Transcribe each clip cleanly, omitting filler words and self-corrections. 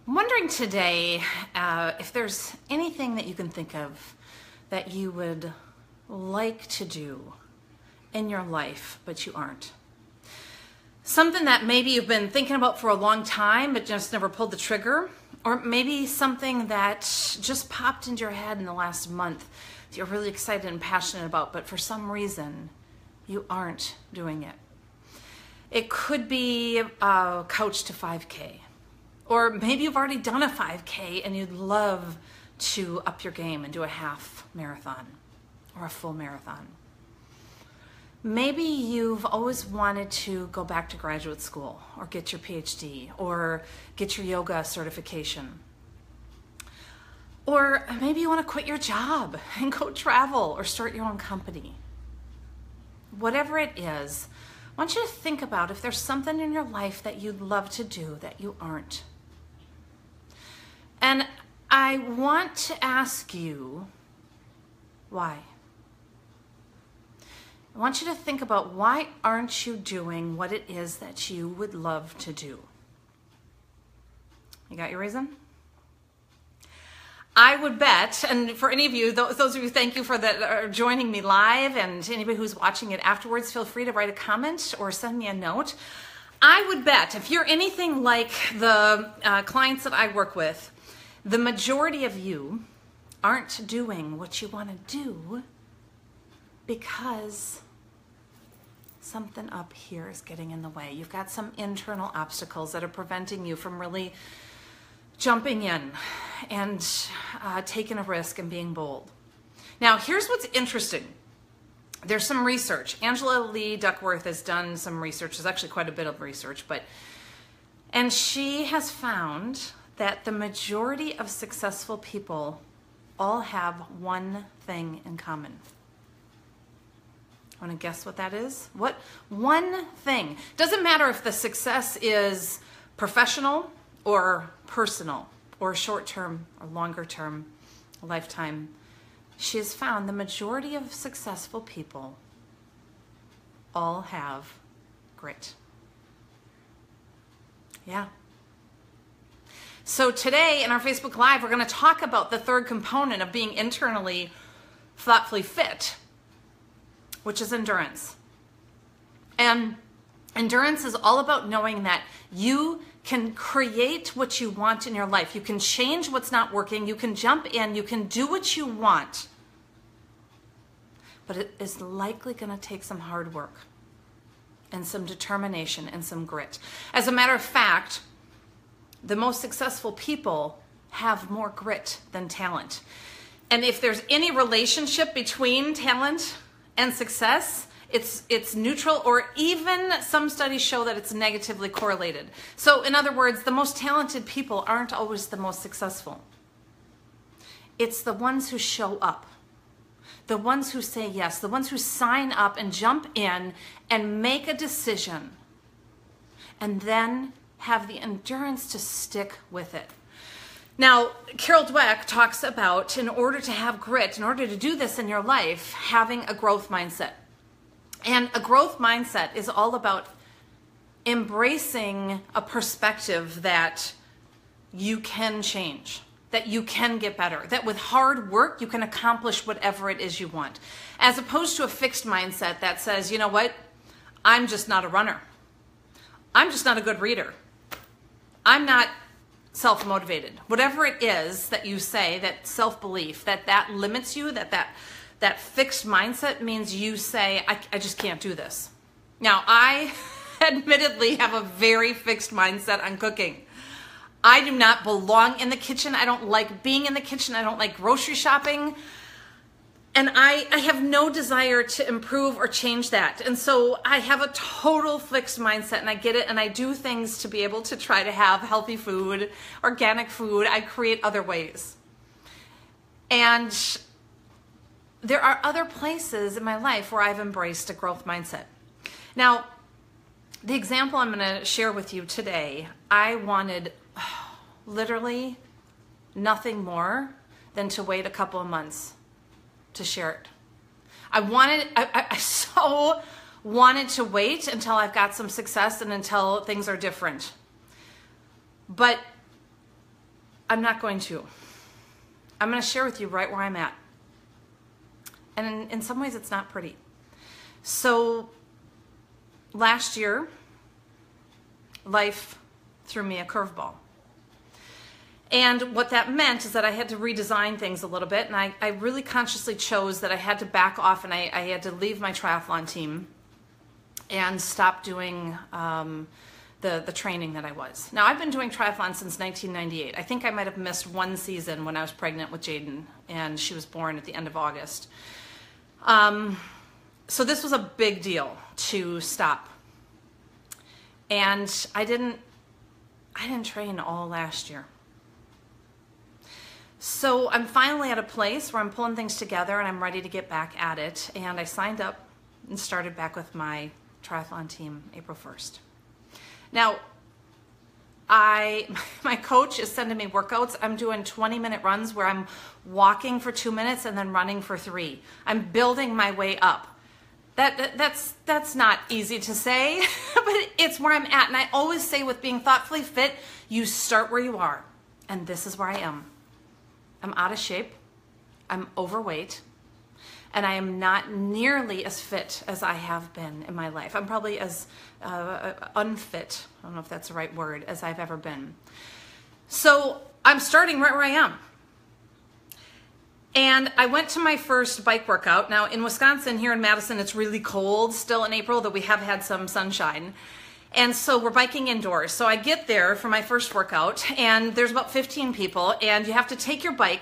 I'm wondering today if there's anything that you can think of that you would like to do in your life, but you aren't. Something that maybe you've been thinking about for a long time, but just never pulled the trigger. Or maybe something that just popped into your head in the last month that you're really excited and passionate about, but for some reason you aren't doing it. It could be a couch to 5K. Or maybe you've already done a 5K and you'd love to up your game and do a half marathon or a full marathon. Maybe you've always wanted to go back to graduate school or get your PhD or get your yoga certification. Or maybe you want to quit your job and go travel or start your own company. Whatever it is, I want you to think about if there's something in your life that you'd love to do that you aren't. And I want to ask you, why? I want you to think about why aren't you doing what it is that you would love to do? You got your reason? I would bet, and for any of you, those of you, thank you for that are joining me live, and anybody who's watching it afterwards, feel free to write a comment or send me a note. I would bet if you're anything like the clients that I work with, the majority of you aren't doing what you want to do because something up here is getting in the way. You've got some internal obstacles that are preventing you from really jumping in and taking a risk and being bold. Now, here's what's interesting. There's some research. Angela Lee Duckworth has done some research. There's actually quite a bit of research, and she has found that the majority of successful people all have one thing in common. Want to guess what that is? What one thing? Doesn't matter if the success is professional or personal or short-term or longer-term, lifetime. She has found the majority of successful people all have grit. Yeah. So today in our Facebook Live, we're going to talk about the third component of being internally thoughtfully fit, which is endurance. And endurance is all about knowing that you can create what you want in your life. You can change what's not working. You can jump in. You can do what you want. But it is likely going to take some hard work and some determination and some grit. As a matter of fact, the most successful people have more grit than talent. And if there's any relationship between talent and success, it's neutral, or even some studies show that it's negatively correlated. So in other words, the most talented people aren't always the most successful. It's the ones who show up, the ones who say yes, the ones who sign up and jump in and make a decision and then have the endurance to stick with it. Now, Carol Dweck talks about, in order to have grit, in order to do this in your life, having a growth mindset. And a growth mindset is all about embracing a perspective that you can change, that you can get better, that with hard work you can accomplish whatever it is you want, as opposed to a fixed mindset that says, you know what, I'm just not a runner. I'm just not a good reader. I'm not self-motivated. Whatever it is that you say, that self-belief, that limits you, that fixed mindset means you say, I just can't do this. Now, I admittedly have a very fixed mindset on cooking. I do not belong in the kitchen. I don't like being in the kitchen. I don't like grocery shopping. And I have no desire to improve or change that. And so I have a total fixed mindset, and I get it, and I do things to be able to try to have healthy food, organic food. I create other ways. And there are other places in my life where I've embraced a growth mindset. Now, the example I'm going to share with you today, I wanted literally nothing more than to wait a couple of months to share it. I so wanted to wait until I've got some success and until things are different. But I'm not going to. I'm going to share with you right where I'm at. And in some ways, it's not pretty. So last year, life threw me a curveball. And what that meant is that I had to redesign things a little bit, and I really consciously chose that I had to back off, and I had to leave my triathlon team and stop doing the training that I was. Now, I've been doing triathlon since 1998. I think I might have missed one season when I was pregnant with Jaden, and she was born at the end of August. So this was a big deal to stop. And I didn't train all last year. So I'm finally at a place where I'm pulling things together and I'm ready to get back at it. And I signed up and started back with my triathlon team April 1st. Now, my coach is sending me workouts. I'm doing 20-minute runs where I'm walking for 2 minutes and then running for 3. I'm building my way up. That's not easy to say, but it's where I'm at. And I always say with being thoughtfully fit, you start where you are. And this is where I am. I'm out of shape. I'm overweight. And I am not nearly as fit as I have been in my life. I'm probably as unfit, I don't know if that's the right word, as I've ever been. So I'm starting right where I am. And I went to my first bike workout. Now in Wisconsin, here in Madison, it's really cold still in April, though we have had some sunshine. And so we're biking indoors. So I get there for my first workout, and there's about 15 people, and you have to take your bike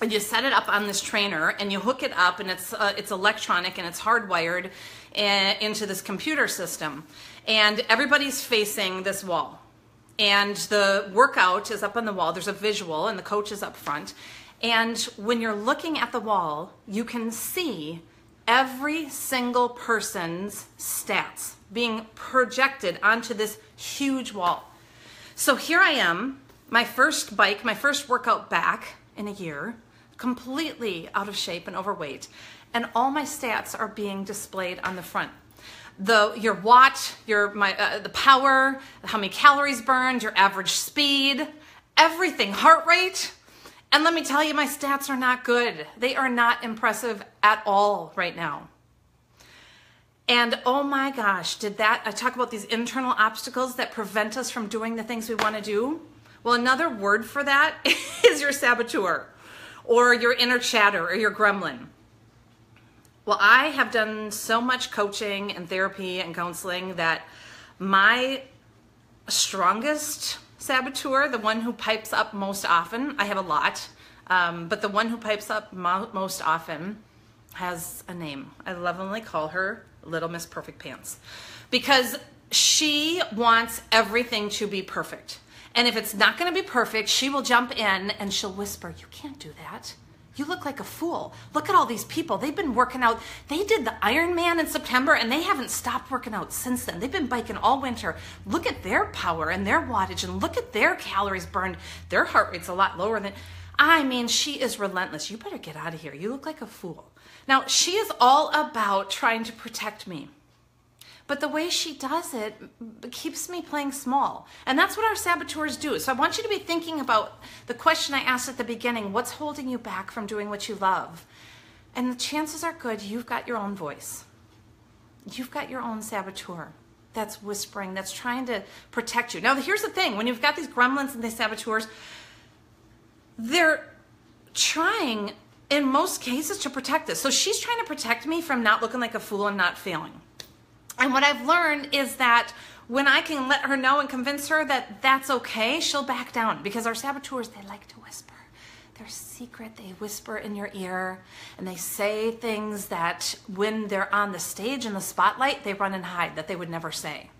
and you set it up on this trainer and you hook it up, and it's electronic and it's hardwired into this computer system. And everybody's facing this wall. And the workout is up on the wall. There's a visual and the coach is up front. And when you're looking at the wall, you can see every single person's stats being projected onto this huge wall. So here I am, my first bike, my first workout back in a year, completely out of shape and overweight, and all my stats are being displayed on the front. Your watt, the power, how many calories burned, your average speed, everything, heart rate. And let me tell you, my stats are not good. They are not impressive at all right now. And oh my gosh, I talk about these internal obstacles that prevent us from doing the things we want to do? Well, another word for that is your saboteur, or your inner chatter, or your gremlin. Well, I have done so much coaching and therapy and counseling that my strongest saboteur, the one who pipes up most often, I have a lot, but the one who pipes up most often has a name. I lovingly call her Little Miss Perfect Pants, because she wants everything to be perfect. And if it's not going to be perfect, she will jump in and she'll whisper, "You can't do that. You look like a fool. Look at all these people. They've been working out. They did the Ironman in September and they haven't stopped working out since then. They've been biking all winter. Look at their power and their wattage and look at their calories burned. Their heart rate's a lot lower than..." I mean, she is relentless. "You better get out of here. You look like a fool." Now, she is all about trying to protect me. But the way she does it keeps me playing small. And that's what our saboteurs do. So I want you to be thinking about the question I asked at the beginning: what's holding you back from doing what you love? And the chances are good you've got your own voice. You've got your own saboteur that's whispering, that's trying to protect you. Now, here's the thing. When you've got these gremlins and these saboteurs, they're trying, in most cases, to protect us. So she's trying to protect me from not looking like a fool and not failing. And what I've learned is that when I can let her know and convince her that that's okay, she'll back down. Because our saboteurs, they like to whisper. They're secret. They whisper in your ear. And they say things that when they're on the stage in the spotlight, they run and hide, that they would never say.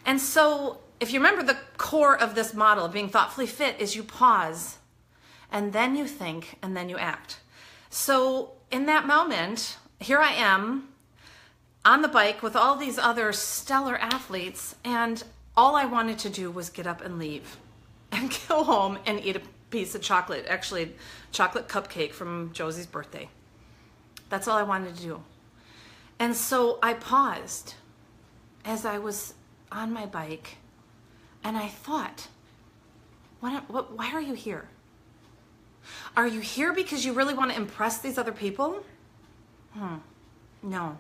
And so if you remember, the core of this model of being thoughtfully fit is you pause, and then you think, and then you act. So in that moment, here I am, on the bike with all these other stellar athletes, and all I wanted to do was get up and leave and go home and eat a piece of chocolate, actually chocolate cupcake from Josie's birthday. That's all I wanted to do. And so I paused as I was on my bike, and I thought, Why are you here? Are you here because you really want to impress these other people? No.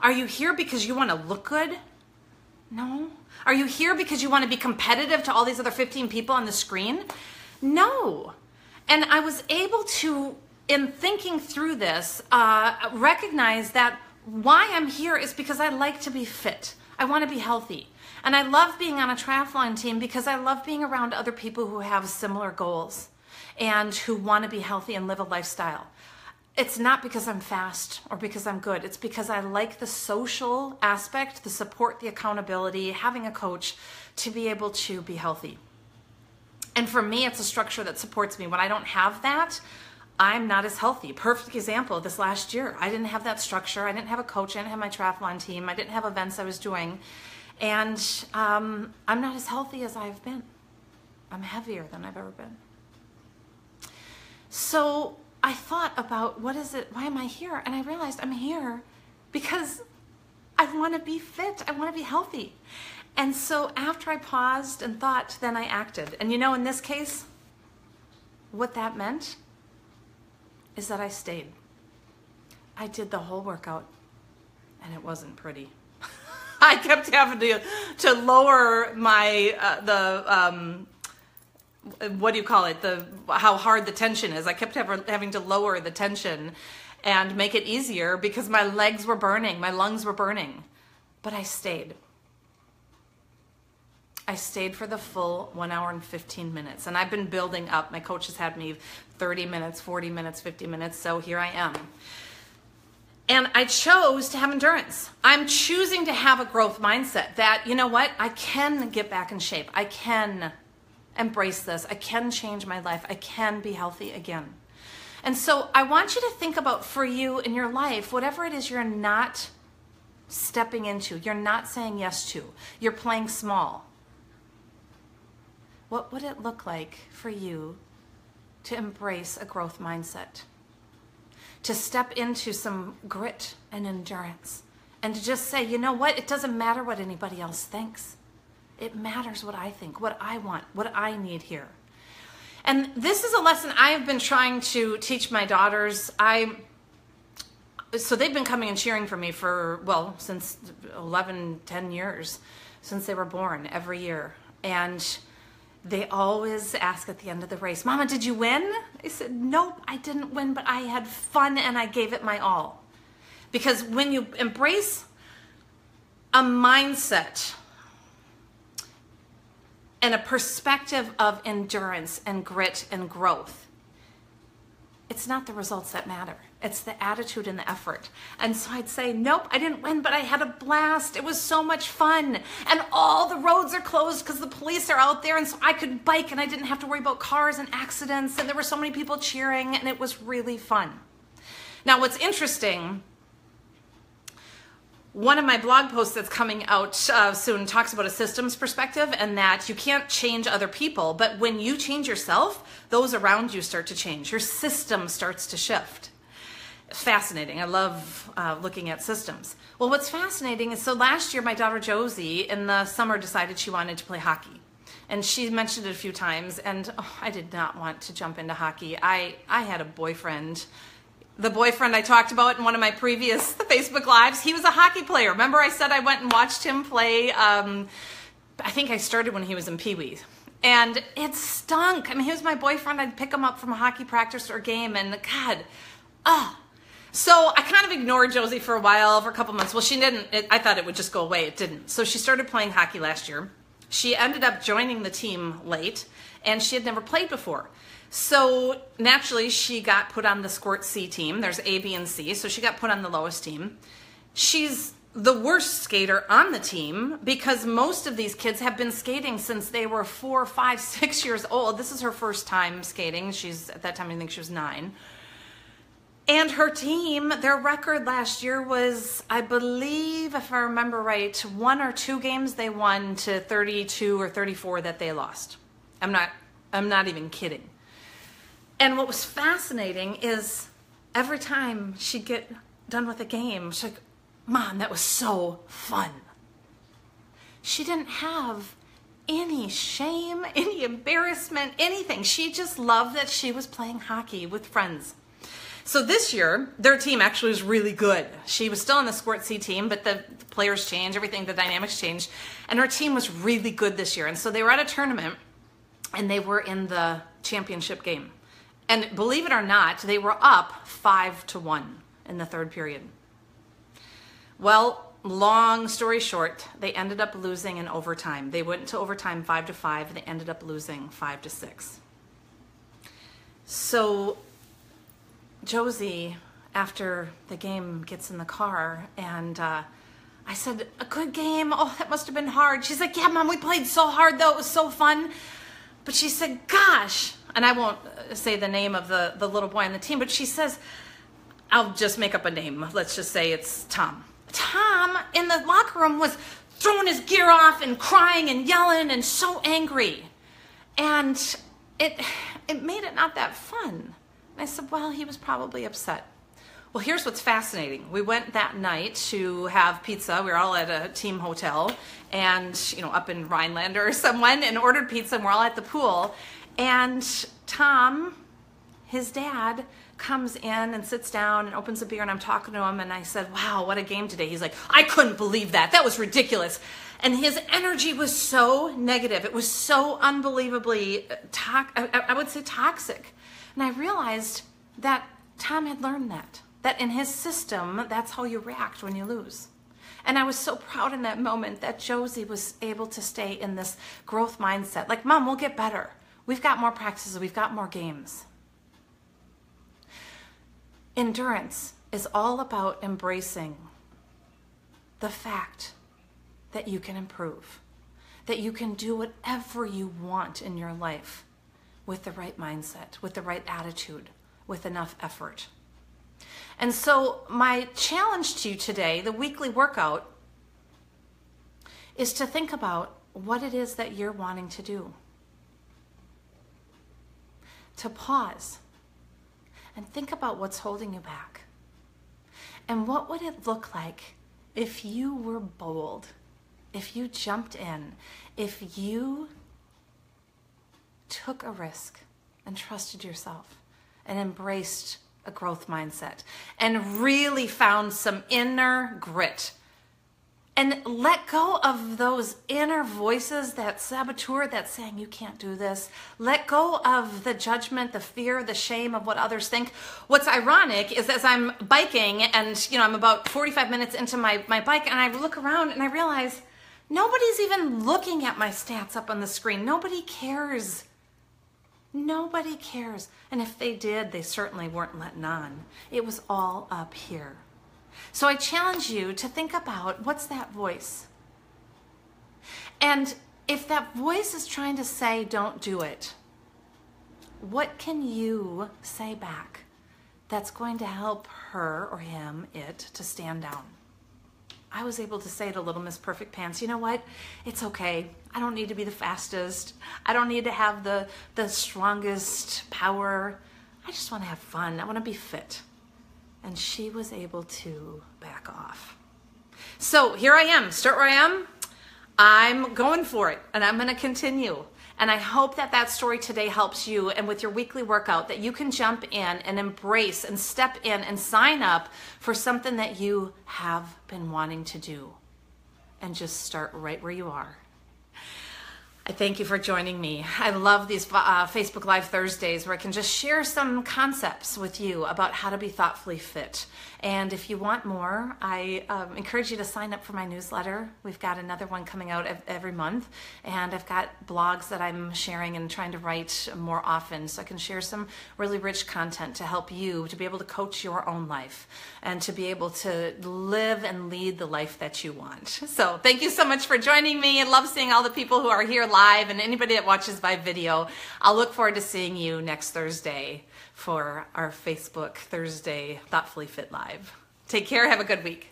Are you here because you want to look good? No. Are you here because you want to be competitive to all these other 15 people on the screen? No. And I was able to, in thinking through this, recognize that why I'm here is because I like to be fit. I want to be healthy. And I love being on a triathlon team because I love being around other people who have similar goals and who want to be healthy and live a lifestyle. It's not because I'm fast or because I'm good. It's because I like the social aspect, the support, the accountability, having a coach to be able to be healthy. And for me, it's a structure that supports me. When I don't have that, I'm not as healthy. Perfect example, this last year, I didn't have that structure. I didn't have a coach. I didn't have my triathlon team. I didn't have events I was doing. And I'm not as healthy as I've been. I'm heavier than I've ever been. So I thought about why am I here? And I realized I'm here because I want to be fit. I want to be healthy. And so after I paused and thought, then I acted. And in this case, what that meant is that I stayed. I did the whole workout and it wasn't pretty. I kept having to lower my, what do you call it? How hard the tension is. I kept having to lower the tension and make it easier because my legs were burning, my lungs were burning. But I stayed. I stayed for the full 1 hour and 15 minutes. And I've been building up. My coach has had me 30 minutes, 40 minutes, 50 minutes. So here I am. And I chose to have endurance. I'm choosing to have a growth mindset that, you know what? I can get back in shape. I can embrace this. I can change my life. I can be healthy again. And so I want you to think about, for you in your life, whatever it is you're not stepping into, you're not saying yes to, you're playing small. What would it look like for you to embrace a growth mindset? To step into some grit and endurance and to just say, you know what? It doesn't matter what anybody else thinks. It matters what I think, what I want, what I need here. And this is a lesson I have been trying to teach my daughters. So they've been coming and cheering for me for, since 11, 10 years, since they were born, every year. And they always ask at the end of the race, Mama, did you win? I said, nope, I didn't win, but I had fun and I gave it my all. Because when you embrace a mindset and a perspective of endurance and grit and growth, it's not the results that matter. It's the attitude and the effort. And so I'd say, nope, I didn't win, but I had a blast. It was so much fun. And all the roads are closed because the police are out there. And so I could bike and I didn't have to worry about cars and accidents. And there were so many people cheering and it was really fun. Now, what's interesting, one of my blog posts that's coming out soon talks about a systems perspective and that you can't change other people. But when you change yourself, those around you start to change. Your system starts to shift. Fascinating. I love looking at systems. Well, what's fascinating is, so last year my daughter Josie in the summer decided she wanted to play hockey. And she mentioned it a few times, and I did not want to jump into hockey. I had a boyfriend. The boyfriend I talked about in one of my previous Facebook Lives, he was a hockey player. Remember I said I went and watched him play, I think I started when he was in Pee Wee. And it stunk. I mean, he was my boyfriend. I'd pick him up from a hockey practice or a game, and God, So I kind of ignored Josie for a while, for a couple months. Well, she didn't. I thought it would just go away. It didn't. So she started playing hockey last year. She ended up joining the team late, and she had never played before. So naturally, she got put on the Squirt C team. There's A, B, and C. So she got put on the lowest team. She's the worst skater on the team because most of these kids have been skating since they were 4, 5, 6 years old. This is her first time skating. At that time, I think she was 9. And her team, their record last year was, I believe, if I remember right, 1 or 2 games they won to 32 or 34 that they lost. I'm not even kidding. And what was fascinating is every time she'd get done with a game, she's like, Mom, that was so fun. She didn't have any shame, any embarrassment, anything. She just loved that she was playing hockey with friends. So this year, their team actually was really good. She was still on the Sport C team, but the players changed, everything, the dynamics changed. And her team was really good this year. And so they were at a tournament, and they were in the championship game. And believe it or not, they were up 5-1 in the third period. Well, long story short, they ended up losing in overtime. They went to overtime 5-5, and they ended up losing 5-6. So Josie, after the game, gets in the car, and I said, "A good game? Oh, that must have been hard." She's like, "Yeah, Mom, we played so hard, though. It was so fun." But she said, "Gosh," and I won't say the name of the little boy on the team, but she says, I'll just make up a name. Let's just say it's Tom. Tom, in the locker room, was throwing his gear off and crying and yelling and so angry. And it made it not that fun. I said, well, he was probably upset. Well, here's what's fascinating. We went that night to have pizza. We were all at a team hotel and, up in Rhinelander or someone, and ordered pizza, and we're all at the pool. And Tom, his dad, comes in and sits down and opens a beer, and I'm talking to him, and I said, wow, what a game today. He's like, I couldn't believe that. That was ridiculous. And his energy was so negative. It was so unbelievably, I would say, toxic. And I realized that Tom had learned that in his system, that's how you react when you lose. And I was so proud in that moment that Josie was able to stay in this growth mindset. Like, Mom, we'll get better. We've got more practices. We've got more games. Endurance is all about embracing the fact that you can improve, that you can do whatever you want in your life with the right mindset, with the right attitude, with enough effort. And so my challenge to you today, the weekly workout, is to think about what it is that you're wanting to do. To pause and think about what's holding you back. And what would it look like if you were bold, if you jumped in, if you took a risk and trusted yourself and embraced a growth mindset and really found some inner grit and let go of those inner voices, that saboteur that's saying you can't do this. Let go of the judgment, the fear, the shame of what others think. What's ironic is as I'm biking and I'm about 45 minutes into my bike, and I look around and I realize nobody's even looking at my stats up on the screen. Nobody cares. Nobody cares. And if they did, they certainly weren't letting on. It was all up here. So I challenge you to think about, what's that voice? And if that voice is trying to say, don't do it, what can you say back that's going to help her or him, it, to stand down? I was able to say to Little Miss Perfect Pants, you know what? It's okay. I don't need to be the fastest. I don't need to have the strongest power. I just want to have fun. I want to be fit. And she was able to back off. So here I am. Start where I am. I'm going for it, and I'm going to continue. And I hope that that story today helps you, and with your weekly workout, that you can jump in and embrace and step in and sign up for something that you have been wanting to do, and just start right where you are. I thank you for joining me. I love these Facebook Live Thursdays where I can just share some concepts with you about how to be thoughtfully fit. And if you want more, I encourage you to sign up for my newsletter. We've got another one coming out every month. And I've got blogs that I'm sharing and trying to write more often, so I can share some really rich content to help you to be able to coach your own life and to be able to live and lead the life that you want. So thank you so much for joining me. I love seeing all the people who are here live and anybody that watches by video. I'll look forward to seeing you next Thursday for our Facebook Thursday Thoughtfully Fit Live. Take care. Have a good week.